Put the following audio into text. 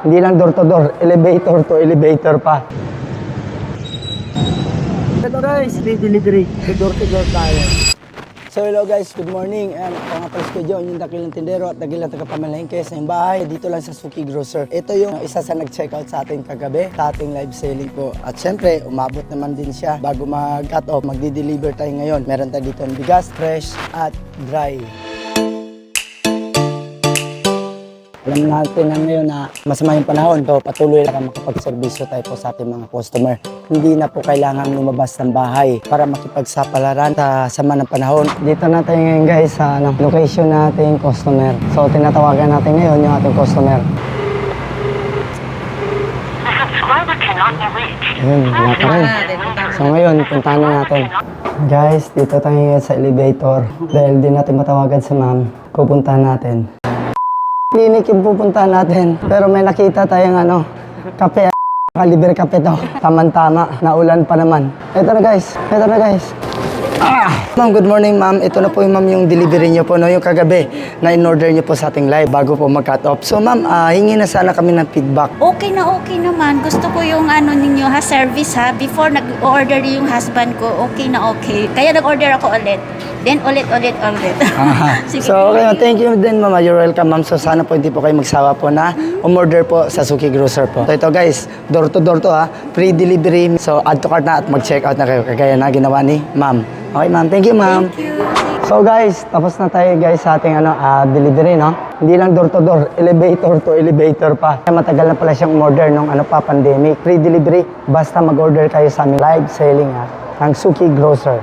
Hindi lang door to door, elevator to elevator pa. Ito guys, free delivery. Door to door tayo. So hello guys, good morning. And ako nga pala si John, yung dakilang tindero at dakilang tagapamalengke sa yung bahay dito lang sa Suki Grocer. Ito yung isa sa nag-checkout sa ating kagabi, sa ating live selling po. At syempre, umabot naman din siya bago mag-cut off, magdi-deliver tayo ngayon. Meron tayo dito ng bigas, fresh at dry. Alam natin na ngayon na masama yung panahon, so patuloy lang makapagservisyo tayo po sa ating mga customer. Hindi na po kailangan lumabas ng bahay para makipagsapalaran sa sama ng panahon. Dito na tayo ngayon guys sa location nating customer. So tinatawagan natin ngayon yung ating customer. Ayun, wala pa rin. So ngayon, puntahan na natin. Guys, dito tayo ngayon sa elevator. Dahil di natin matawagan si ma'am, pupuntahan natin. Clinic yung pupuntahan natin. Pero may nakita tayong kape. Kalibre kape to. Tama-tama. Naulan pa naman. Ito na guys. Ito na guys. Ma'am, good morning ma'am. Ito na po yung ma'am yung delivery niyo po. No? Yung kagabi na in-order niyo po sa ating live bago po mag-cut off. So ma'am, hingi na sana kami ng feedback. Okay naman. Gusto ko yung ninyo ha, service ha. Before nag-order yung husband ko, okay na okay. Kaya nag-order ako ulit. Then ulit. Sige, so okay, thank you din ma'am. You're welcome ma'am. So sana po hindi po kayo magsawa po na umorder po sa Suki Grocer po. So ito guys, door to door to ha. Free delivery. So add to cart na at mag-check out na kayo. Kagaya na ginawa ni ma'am. Okay ma'am, thank you ma'am. Thank you. So guys, tapos na tayo guys sa ating delivery no. Hindi lang door to door, elevator to elevator pa. Matagal na pala siyang umorder nung pandemic. Free delivery, basta mag-order kayo sa aming live selling ng Suki Grocer.